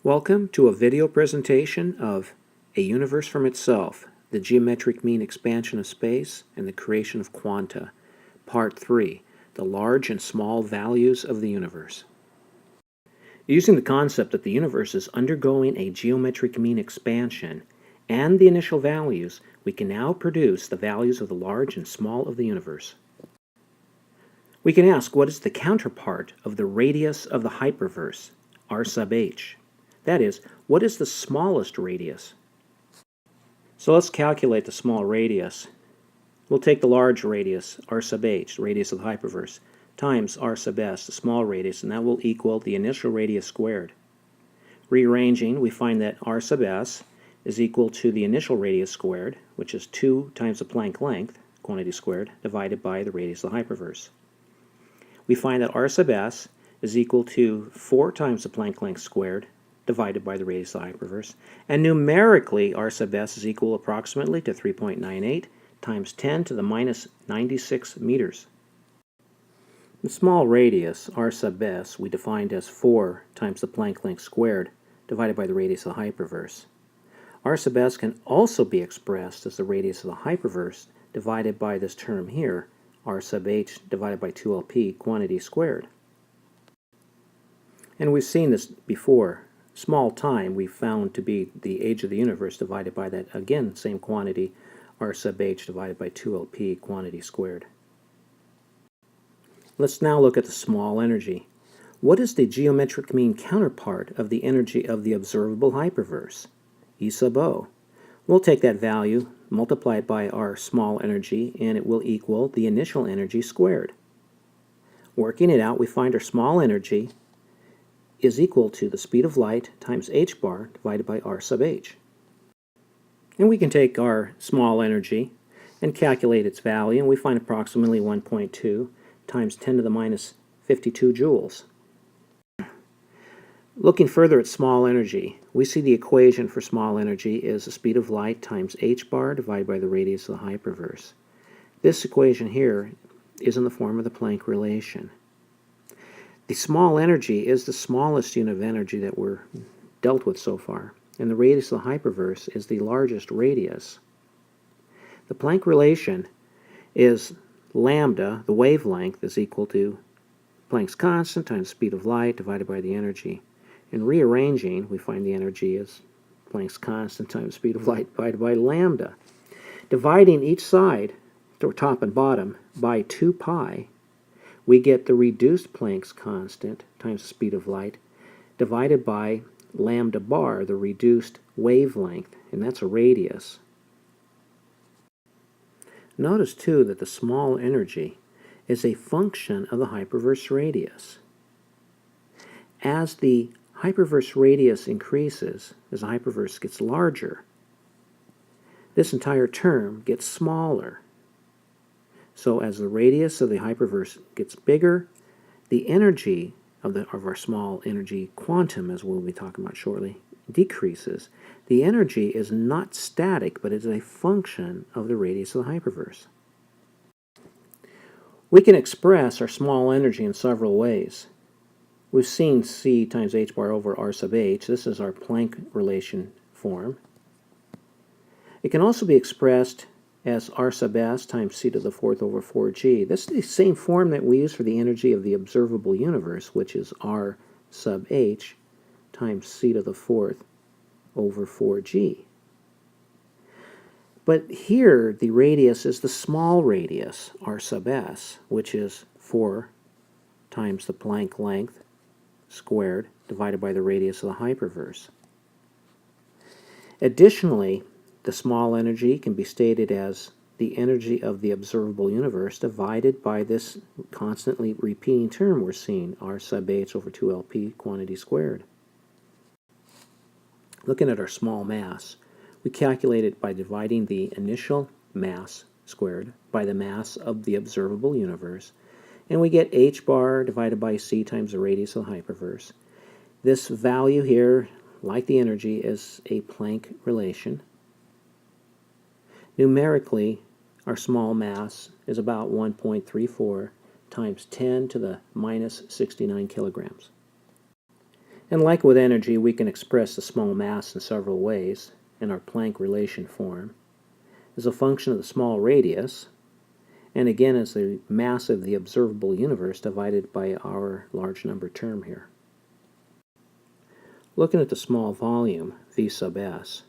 Welcome to a video presentation of A Universe from Itself, the Geometric Mean Expansion of Space and the Creation of Quanta, Part 3, the Large and Small Values of the Universe. Using the concept that the universe is undergoing a geometric mean expansion and the initial values, we can now produce the values of the large and small of the universe. We can ask, what is the counterpart of the radius of the hyperverse, r sub h? That is, what is the smallest radius? So let's calculate the small radius. We'll take the large radius, r sub h, the radius of the hyperverse, times r sub s, the small radius, and that will equal the initial radius squared. Rearranging, we find that r sub s is equal to the initial radius squared, which is 2 times the Planck length, quantity squared, divided by the radius of the hyperverse. We find that r sub s is equal to 4 times the Planck length squared, divided by the radius of the hyperverse, and numerically r sub s is equal approximately to 3.98 times 10 to the minus 96 meters. The small radius, r sub s, we defined as 4 times the Planck length squared, divided by the radius of the hyperverse. R sub s can also be expressed as the radius of the hyperverse divided by this term here, r sub h divided by 2lp, quantity squared. And we've seen this before. Small time we found to be the age of the universe divided by that, again, same quantity, r sub h divided by 2lp, quantity squared. Let's now look at the small energy. What is the geometric mean counterpart of the energy of the observable hyperverse, E sub O? We'll take that value, multiply it by our small energy, and it will equal the initial energy squared. Working it out, we find our small energy is equal to the speed of light times h bar divided by r sub h. And we can take our small energy and calculate its value, and we find approximately 1.2 times 10 to the minus 52 joules. Looking further at small energy, we see the equation for small energy is the speed of light times h bar divided by the radius of the hyperverse. This equation here is in the form of the Planck relation. The small energy is the smallest unit of energy that we're dealt with so far, and the radius of the hyperverse is the largest radius. The Planck relation is lambda, the wavelength, is equal to Planck's constant times speed of light divided by the energy. In rearranging, we find the energy is Planck's constant times speed of light divided by lambda. Dividing each side, or top and bottom, by 2 pi, we get the reduced Planck's constant times the speed of light divided by lambda bar, the reduced wavelength, and that's a radius. Notice too that the small energy is a function of the hyperverse radius. As the hyperverse radius increases, as the hyperverse gets larger, this entire term gets smaller. So as the radius of the hyperverse gets bigger, the energy of our small energy quantum, as we'll be talking about shortly, decreases. The energy is not static, but is a function of the radius of the hyperverse. We can express our small energy in several ways. We've seen c times h bar over r sub h. This is our Planck relation form. It can also be expressed as r sub s times c to the fourth over 4g. This is the same form that we use for the energy of the observable universe, which is r sub h times c to the fourth over 4g. But here the radius is the small radius, r sub s, which is 4 times the Planck length squared divided by the radius of the hyperverse. Additionally, the small energy can be stated as the energy of the observable universe divided by this constantly repeating term we're seeing, r sub h over 2lp, quantity squared. Looking at our small mass, we calculate it by dividing the initial mass squared by the mass of the observable universe, and we get h bar divided by c times the radius of the hyperverse. This value here, like the energy, is a Planck relation. Numerically, our small mass is about 1.34 times 10 to the minus 69 kilograms. And like with energy, we can express the small mass in several ways in our Planck relation form as a function of the small radius, and again as the mass of the observable universe divided by our large number term here. Looking at the small volume, V sub s,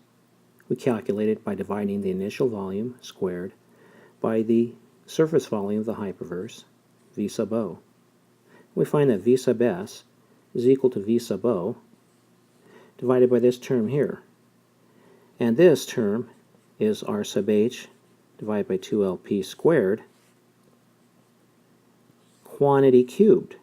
we calculate it by dividing the initial volume squared by the surface volume of the hyperverse, V sub O. We find that V sub s is equal to V sub O divided by this term here. And this term is R sub h divided by 2LP squared, quantity cubed.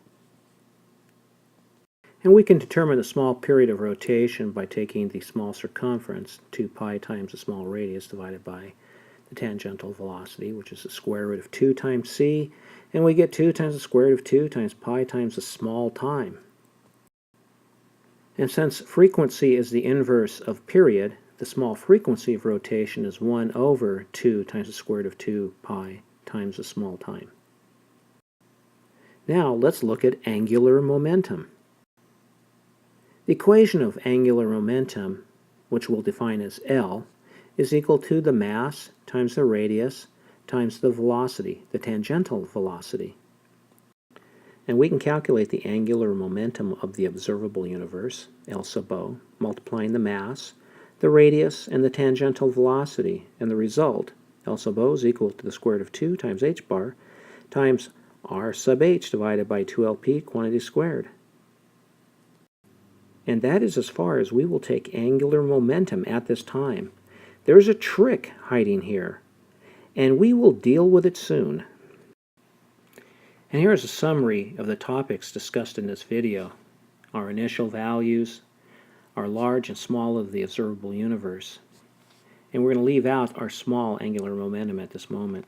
And we can determine the small period of rotation by taking the small circumference, 2 pi times the small radius divided by the tangential velocity, which is the square root of 2 times c, and we get 2 times the square root of 2 times pi times the small time. And since frequency is the inverse of period, the small frequency of rotation is 1 over 2 times the square root of 2 pi times the small time. Now let's look at angular momentum. The equation of angular momentum, which we'll define as L, is equal to the mass times the radius times the velocity, the tangential velocity. And we can calculate the angular momentum of the observable universe, L sub O, multiplying the mass, the radius, and the tangential velocity. And the result, L sub O, is equal to the square root of 2 times h bar times R sub h divided by 2LP quantity squared. And that is as far as we will take angular momentum at this time. There's a trick hiding here, and we will deal with it soon. And here is a summary of the topics discussed in this video: our initial values, our large and small of the observable universe, and we're going to leave out our small angular momentum at this moment.